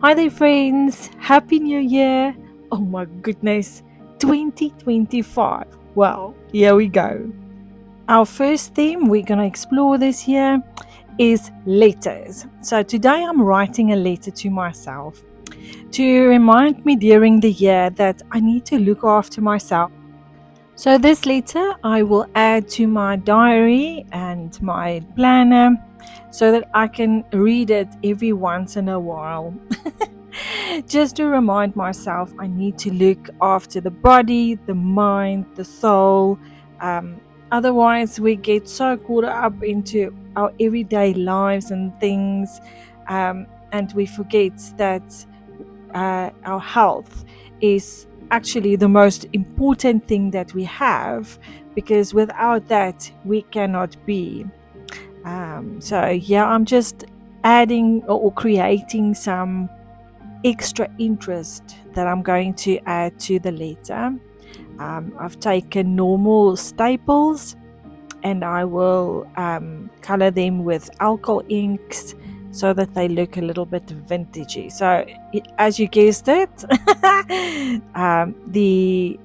Hi there, friends. Happy New Year. Oh my goodness, 2025. Well, here we go. Our first theme we're going to explore this year is letters. So today I'm writing a letter to myself to remind me during the year that I need to look after myself. So this letter I will add to my diary and my planner so that I can read it every once in a while. Just to remind myself I need to look after the body, the mind, the soul. Um, Otherwise, we get so caught up into our everyday lives and things, and we forget that our health is actually the most important thing that we have, because without that, we cannot be. So, yeah, I'm just adding or creating some extra interest that I'm going to add to the letter. I've taken normal staples and I will color them with alcohol inks so that they look a little bit vintagey. So, as you guessed it, the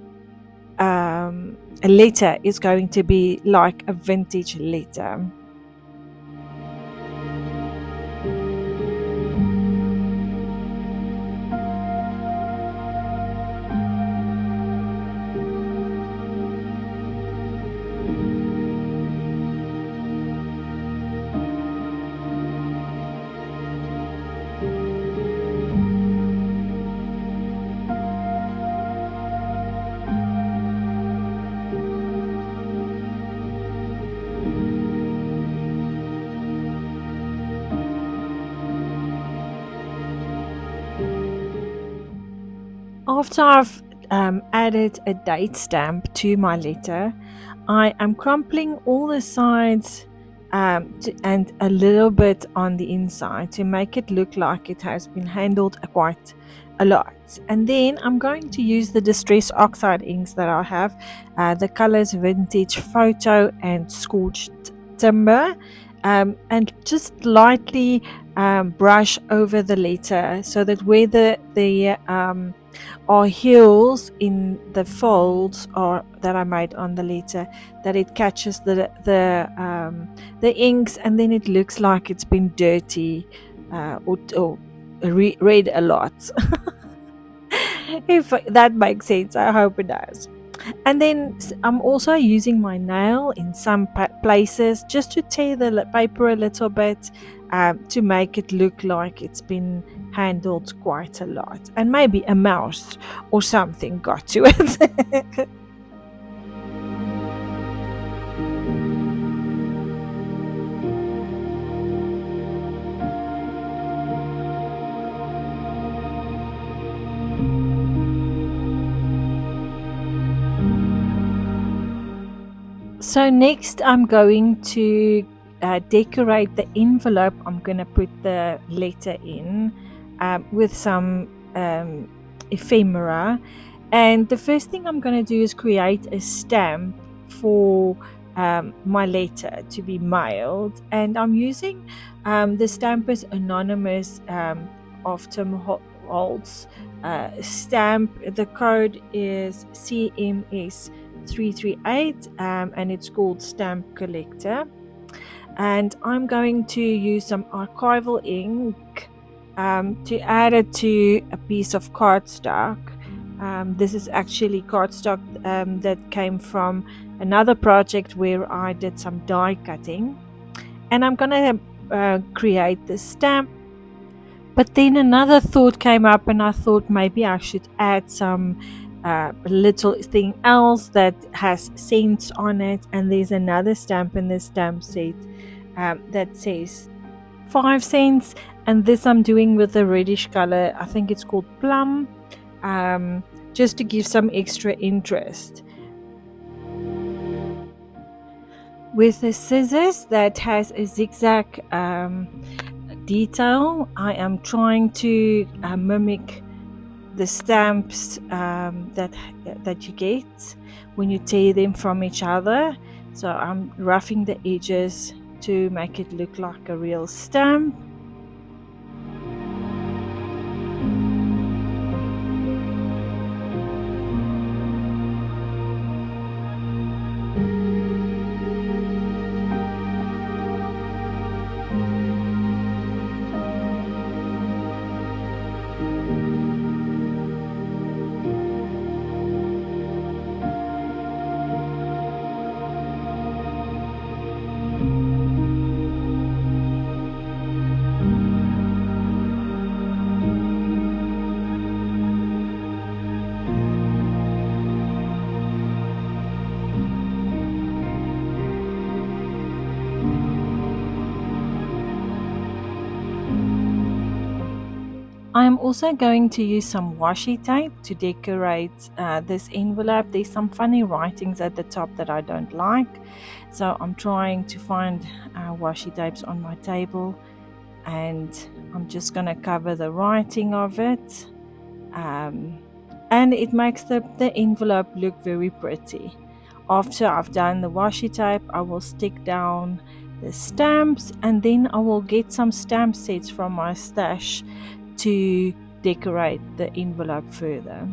letter is going to be like a vintage letter. After I've added a date stamp to my letter, I am crumpling all the sides and a little bit on the inside to make it look like it has been handled quite a lot. And then I'm going to use the Distress Oxide inks that I have, the colors Vintage Photo and Scorched Timber, and just lightly brush over the letter so that where the or heels in the folds or that I made on the letter, that it catches the inks, and then it looks like it's been dirty or read a lot. If that makes sense, I hope it does. And then I'm also using my nail in some places just to tear the paper a little bit, to make it look like it's been handled quite a lot. And maybe a mouse or something got to it. So next, I'm going to decorate the envelope. I'm going to put the letter in with some ephemera. And the first thing I'm going to do is create a stamp for my letter to be mailed. And I'm using the Stampers Anonymous of Tim Holtz stamp. The code is CMS 338, and it's called Stamp Collector. And I'm going to use some archival ink to add it to a piece of cardstock. This is actually cardstock that came from another project where I did some die cutting. And I'm going to create the stamp. But then another thought came up, and I thought maybe I should add some little thing else that has cents on it. And there's another stamp in the stamp set that says 5 cents. And this I'm doing with a reddish color. I think it's called plum, just to give some extra interest. With the scissors that has a zigzag detail, I am trying to mimic the stamps that you get when you tear them from each other. So I'm roughing the edges to make it look like a real stamp. I'm also going to use some washi tape to decorate this envelope. There's some funny writings at the top that I don't like, so I'm trying to find washi tapes on my table, and I'm just going to cover the writing of it, um, and it makes the envelope look very pretty. After I've done the washi tape, I will stick down the stamps, and then I will get some stamp sets from my stash to decorate the envelope further.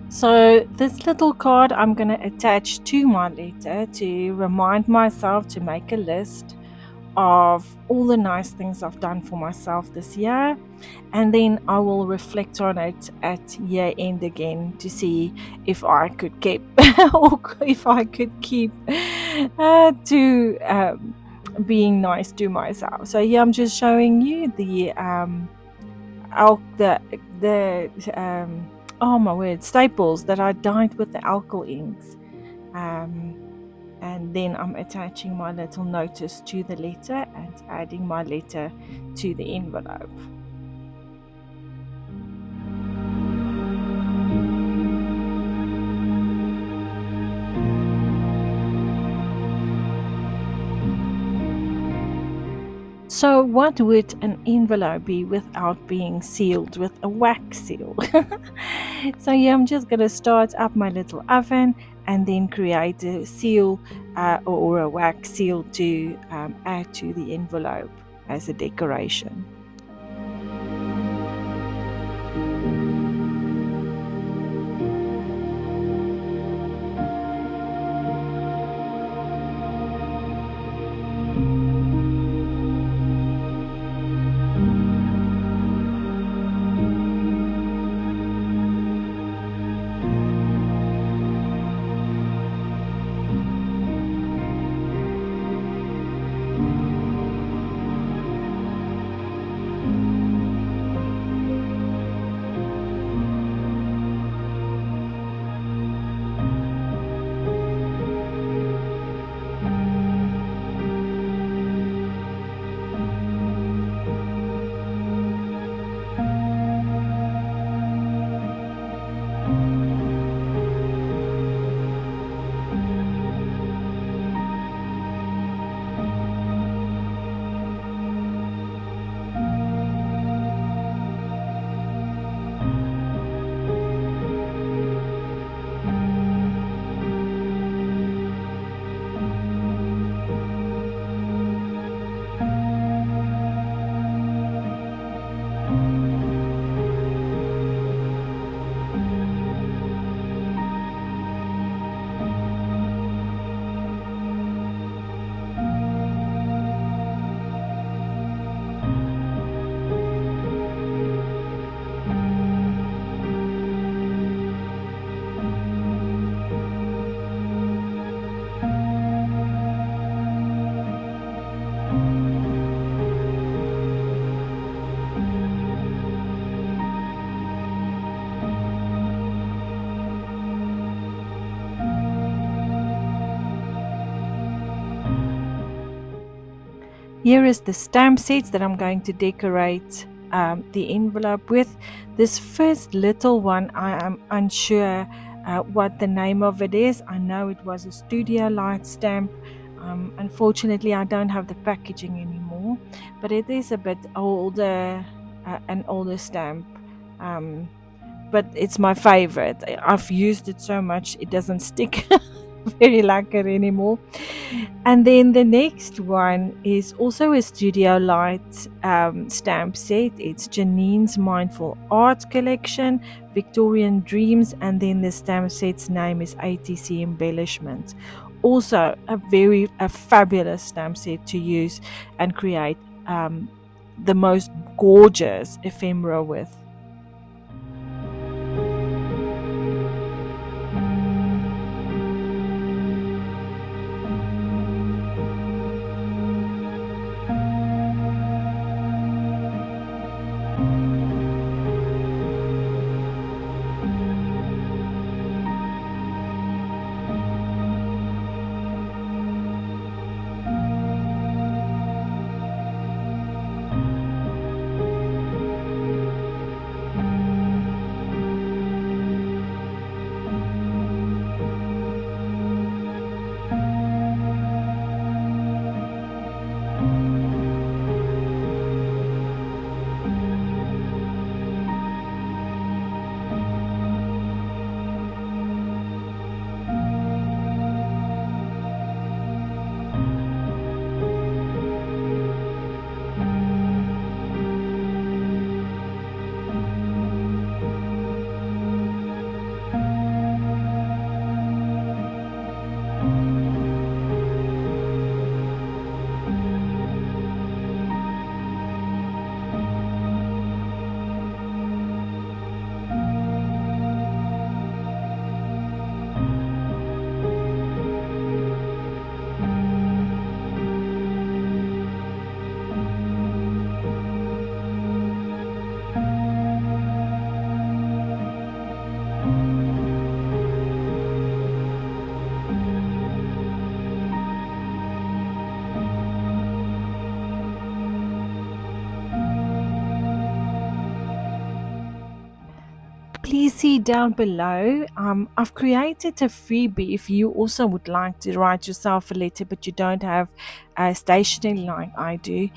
So this little card I'm going to attach to my letter to remind myself to make a list of all the nice things I've done for myself this year, and then I will reflect on it at year end again to see if I could keep or if I could keep to being nice to myself. So here I'm just showing you the the oh my word, staples that I dyed with the alcohol inks. Um, and then I'm attaching my little notice to the letter and adding my letter to the envelope. So what would an envelope be without being sealed with a wax seal? So yeah, I'm just gonna start up my little oven and then create a seal or a wax seal to add to the envelope as a decoration. Here is the stamp sets that I'm going to decorate the envelope with. This first little one, I am unsure what the name of it is. I know it was a Studio Light stamp. Unfortunately, I don't have the packaging anymore, but it is a bit older, an older stamp. Um, but it's my favorite. I've used it so much it doesn't stick very like it anymore. And then the next one is also a Studio Light stamp set. It's Janine's Mindful Art Collection, Victorian Dreams, and then the stamp set's name is ATC Embellishments. Also, a fabulous stamp set to use and create the most gorgeous ephemera with. Please see down below. I've created a freebie if you also would like to write yourself a letter, but you don't have a stationery like I do.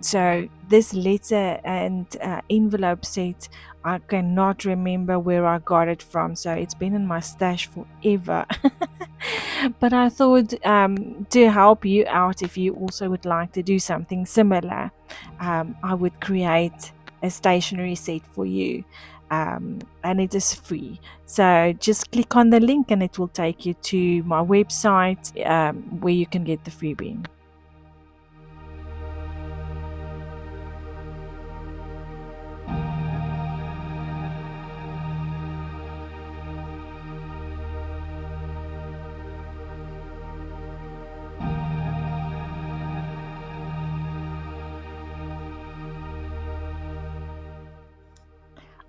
So this letter and envelope set, I cannot remember where I got it from. So it's been in my stash forever. But I thought to help you out, if you also would like to do something similar, I would create a stationery set for you, and it is free. So just click on the link and it will take you to my website where you can get the freebie.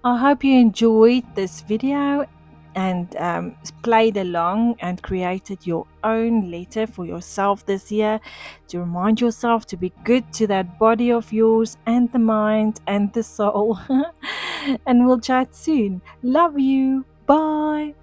I hope you enjoyed this video and played along and created your own letter for yourself this year to remind yourself to be good to that body of yours and the mind and the soul. And we'll chat soon. Love you. Bye.